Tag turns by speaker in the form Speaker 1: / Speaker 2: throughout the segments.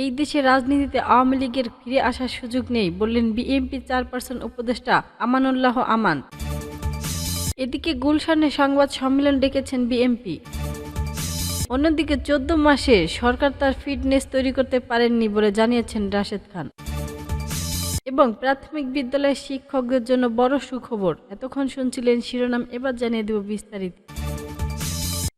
Speaker 1: এই দেশের রাজনীতিতে আওয়ামী লীগের ফিরে আসার সুযোগ নেই বললেন বিএনপি চেয়ারপারসন উপদেষ্টা আমানুল্লাহ আমান। এদিকে গুলশানে সংবাদ সম্মেলন ডেকেছেন বিএনপি। অন্যদিকে 14 মাসে সরকার তার ফিটনেস তৈরি করতে পারেননি বলে জানিয়েছেন রাশেদ খান। এবং প্রাথমিক বিদ্যালয়ের শিক্ষকদের জন্য বড় সুখবর। এতক্ষণ শুনছিলেন শিরোনাম, এবার জানিয়ে দেব বিস্তারিত।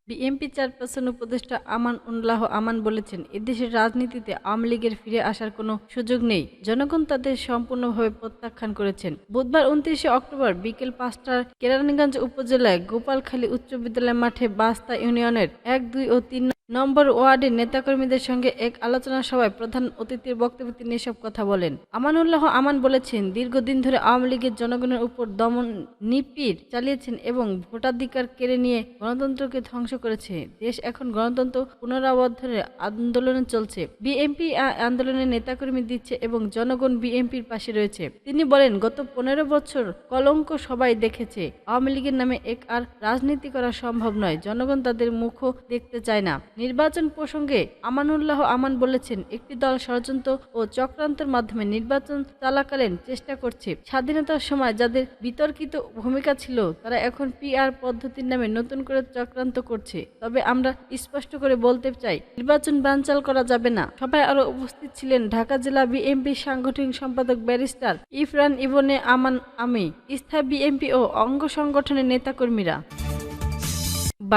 Speaker 1: বিএনপি চেয়ারপারসন উপদেষ্টা আমানুল্লাহ আমান বলেছেন, এদেশের রাজনীতিতে আওয়ামী লীগের ফিরে আসার কোনো সুযোগ নেই। জনগণ তাদের সম্পূর্ণভাবে প্রত্যাখ্যান করেছেন। বুধবার 29 অক্টোবর বিকেল 5টার কেরানীগঞ্জ উপজেলায় গোপালখালী উচ্চ বিদ্যালয় মাঠে বাস্তা ইউনিয়নের 1, 2 ও 3 নম্বর ওয়ার্ডের নেতাকর্মীদের সঙ্গে এক আলোচনা সভায় প্রধান অতিথির বক্তব্যে তিনি এসব কথা বলেন। আমানুল্লাহ আমান বলেছেন, দীর্ঘদিন ধরে আওয়ামী লীগের জনগণের উপর দমন নিপীড় চালিয়েছেন এবং ভোটাধিকার কেড়ে নিয়ে গণতন্ত্রকে ধ্বংস করেছে। দেশ এখন গণতন্ত্র পুনরাবর্তনের আন্দোলনে চলছে। বিএনপি আন্দোলনের নেতাকর্মী দিচ্ছে এবং জনগণ বিএনপির পাশে রয়েছে। তিনি বলেন, গত 15 বছর কলঙ্ক সবাই দেখেছে। আওয়ামী লীগের নামে আর রাজনীতি করা সম্ভব নয়। জনগণ তাদের মুখও দেখতে চায় না। নির্বাচন প্রসঙ্গে আমানুল্লাহ আমান বলেছেন, একটি দল ষড়যন্ত্র ও চক্রান্তের মাধ্যমে নির্বাচন চলাকালীন চেষ্টা করছে। স্বাধীনতার সময় যাদের বিতর্কিত ভূমিকা ছিল তারা এখন পিআর পদ্ধতির নামে নতুন করে চক্রান্ত করছে। তবে আমরা স্পষ্ট করে বলতে চাই, নির্বাচন বানচাল করা যাবে না। সবাই আরো উপস্থিত ছিলেন ঢাকা জেলা বিএনপি সাংগঠনিক সম্পাদক ব্যারিস্টার ইরফান ইবনে আমান আমি, স্থায়ী বিএনপি ও অঙ্গ সংগঠনের নেতাকর্মীরা।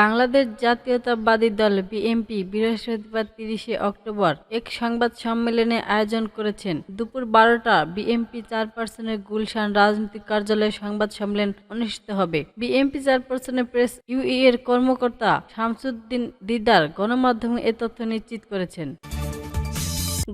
Speaker 1: বাংলাদেশ জাতীয়তাবাদী দল বিএনপি বৃহস্পতিবার 30 অক্টোবর এক সংবাদ সম্মেলনের আয়োজন করেছেন। দুপুর 12টা বিএনপি চেয়ারপারসনের গুলশান রাজনৈতিক কার্যালয়ে সংবাদ সম্মেলন অনুষ্ঠিত হবে। বিএনপি চেয়ারপারসনের প্রেস এর কর্মকর্তা শামসুদ্দিন দিদার গণমাধ্যমে এ তথ্য নিশ্চিত করেছেন।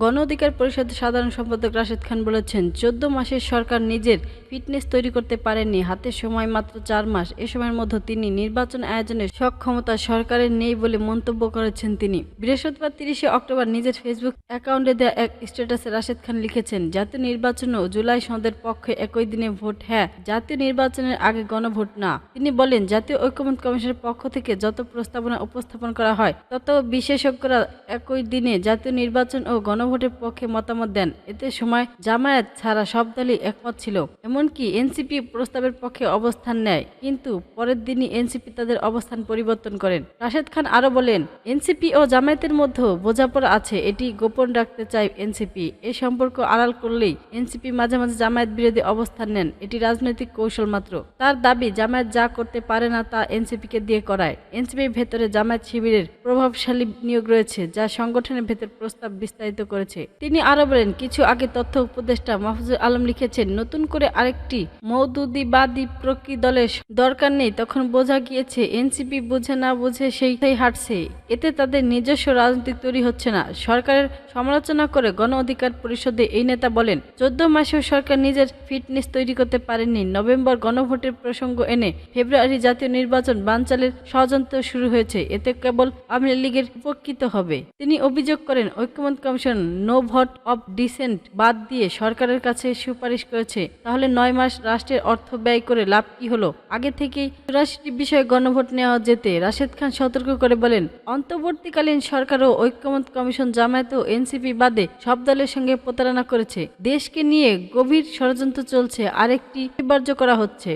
Speaker 1: গণ অধিকার পরিষদের সাধারণ সম্পাদক রাশেদ খান বলেছেন, 14 মাসের সরকার নিজের ফিটনেস তৈরি করতে পারেননি। হাতে সময় মাত্র 4 মাস। এ সময়ের মধ্যে তিনি নির্বাচন আয়োজনের সক্ষমতা সরকারের নেই বলে মন্তব্য করেছেন তিনি। বৃহস্পতিবার 30 অক্টোবর নিজের ফেসবুক অ্যাকাউন্টে দেওয়া এক স্ট্যাটাসে রাশেদ খান লিখেছেন, জাতীয় নির্বাচন ও জুলাই সনদের পক্ষে একই দিনে ভোট, হ্যাঁ, জাতীয় নির্বাচনের আগে গণভোট না। তিনি বলেন, জাতীয় ঐকমত্য কমিশনের পক্ষ থেকে যত প্রস্তাবনা উপস্থাপন করা হয় তত বিশেষজ্ঞরা একই দিনে জাতীয় নির্বাচন ও গণভোটের পক্ষে মতামত দেন। এতে সময় জামায়াত ছাড়া সব দলই একমত ছিল। এমনকি এনসিপি প্রস্তাবের পক্ষে অবস্থান নেয়, কিন্তু পরের দিনই এনসিপি তাদের অবস্থান পরিবর্তন করেন। রাশেদ খান আরো বলেন, এনসিপি ও জামায়াতের মধ্যে বোঝাপড়া আছে, এটি গোপন রাখতে চায় এনসিপি। এই সম্পর্ক আড়াল করলেই এনসিপি মাঝে মাঝে জামায়াত বিরোধী অবস্থান নেন। এটি রাজনৈতিক কৌশল মাত্র। তার দাবি, জামায়াত যা করতে পারে না তা এনসিপিকে দিয়ে করায়। এনসিপির ভেতরে জামায়াত শিবিরের প্রভাবশালী নিয়োগ রয়েছে, যা সংগঠনের ভেতর প্রস্তাব বিস্তারিত করেছে। তিনি আরো বলেন, কিছু আগে তথ্য উপদেষ্টা মাহফুজুল আলম লিখেছেন, নতুন করে আরেকটি মওদুদিবাদী প্রকৃতি দলের দরকার নেই। তখন বোঝা গিয়েছে এনসিপি বুঝে না বুঝে সেই হাঁটছে। এতে তাদের নিজস্ব রাজনীতি তৈরি হচ্ছে না। সরকারের সমালোচনা করে গণ অধিকার পরিষদে এই নেতা বলেন, 14 মাসেও সরকার নিজের ফিটনেস তৈরি করতে পারেননি। নভেম্বর গণভোটের প্রসঙ্গ এনে ফেব্রুয়ারি জাতীয় নির্বাচন বানচালের ষড়যন্ত্র শুরু হয়েছে। এতে কেবল আওয়ামী লীগের উপকৃত হবে। তিনি অভিযোগ করেন, ঐকমত্য commission no vote of dissent বাদ দিয়ে সরকারের কাছে সুপারিশ করেছে। তাহলে 9 মাস রাষ্ট্রের অর্থ ব্যয় করে লাভ কি হলো? আগে থেকেই 84টি বিষয়ে গণভোট নেওয়া যেতে। রাশেদ খান সতর্ক করে বলেন, অন্তর্বর্তীকালীন সরকার ও ঐকমত্য কমিশন জামায়াত ও এনসিপি বাদে সব দলের সঙ্গে প্রতারণা করেছে। দেশকে নিয়ে গভীর ষড়যন্ত্র চলছে, আরেকটি অনিবার্য করা হচ্ছে।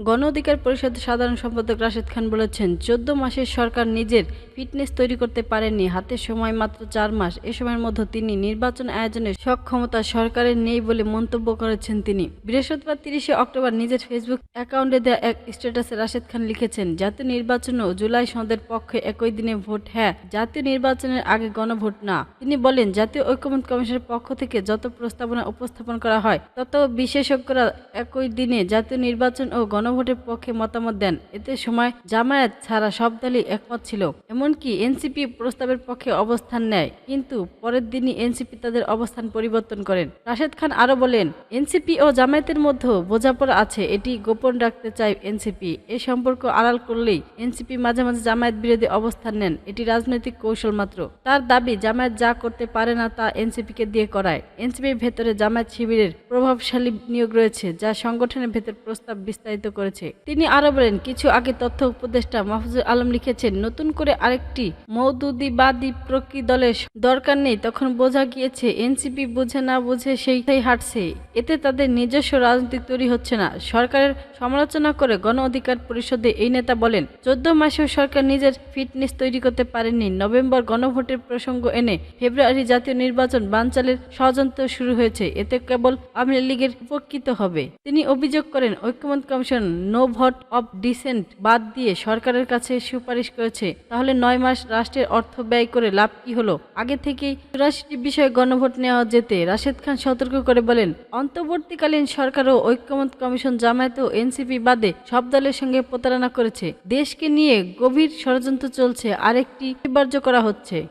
Speaker 1: গণ অধিকার পরিষদের সাধারণ সম্পাদক রাশেদ খান বলেছেন, 14 মাসের সরকার নিজের ফিটনেস তৈরি করতে পারেননি। হাতে সময় মাত্র 4 মাস। এ সময়ের মধ্যে তিনি নির্বাচন আয়োজনের সক্ষমতা সরকারের নেই বলে মন্তব্য করেছেন তিনি। বৃহস্পতিবার 30 অক্টোবর নিজের ফেসবুক অ্যাকাউন্টে দেওয়া এক স্ট্যাটাসে রাশেদ খান লিখেছেন, জাতীয় নির্বাচন ও জুলাই সনদের পক্ষে একই দিনে ভোট, হ্যাঁ, জাতীয় নির্বাচনের আগে গণভোট না। তিনি বলেন, জাতীয় ঐকমত্য কমিশনের পক্ষ থেকে যত প্রস্তাবনা উপস্থাপন করা হয় তত বিশেষজ্ঞরা একই দিনে জাতীয় নির্বাচন ও গণভোটের পক্ষে মতামত দেন। এতে সময় জামায়াত ছাড়া সব দলই একমত ছিল। এমনকি এনসিপি প্রস্তাবের পক্ষে অবস্থান নেয়, কিন্তু পরের দিনই এনসিপি তাদের অবস্থান পরিবর্তন করেন। রাশেদ খান আরো বলেন, এনসিপি ও জামায়াতের মধ্যে বোঝাপড়া আছে, এটি গোপন রাখতে চায় এনসিপি। এই সম্পর্ক আড়াল করলেই এনসিপি মাঝে মাঝে জামায়াত বিরোধী অবস্থান নেন। এটি রাজনৈতিক কৌশল মাত্র। তার দাবি, জামায়াত যা করতে পারে না তা এনসিপিকে দিয়ে করায়। এনসিপির ভেতরে জামায়াত শিবিরের প্রভাবশালী নিয়োগ রয়েছে, যা সংগঠনের ভেতর প্রস্তাব বিস্তারিত করেছে। তিনি আরো বলেন, কিছু আগে তথ্য উপদেষ্টা মাহফুজুল আলম লিখেছেন, নতুন করে আরেকটি মওদুদিবাদী প্রকৃতি দলের দরকার নেই। তখন বোঝা গিয়েছে এনসিপি বুঝে না বুঝে সেইটাই হাঁটছে। এতে তাদের নিজস্ব রাজনীতি তৈরি হচ্ছে না। সরকারের সমালোচনা করে গণ অধিকার পরিষদে এই নেতা বলেন, 14 মাসেও সরকার নিজের ফিটনেস তৈরি করতে পারেনি। নভেম্বর গণভোটের প্রসঙ্গ এনে ফেব্রুয়ারি জাতীয় নির্বাচন বানচালের ষড়যন্ত্র শুরু হয়েছে। এতে কেবল আওয়ামী লীগের উপকৃত হবে। তিনি অভিযোগ করেন, ঐকমত্য commission no vote of dissent বাদ দিয়ে সরকারের কাছে সুপারিশ করেছে। তাহলে 9 মাস রাষ্ট্রের অর্থ ব্যয় করে লাভ কি হলো? আগে থেকেই 84টি বিষয়ে গণভোট নেওয়া যেতে। রাশেদ খান সতর্ক করে বলেন, অন্তর্বর্তীকালীন সরকার ও ঐকমত্য কমিশন জামায়াত ও এনসিপি বাদে সব দলের সঙ্গে প্রতারণা করেছে। দেশকে নিয়ে গভীর ষড়যন্ত্র চলছে, আরেকটি অনিবার্য করা হচ্ছে।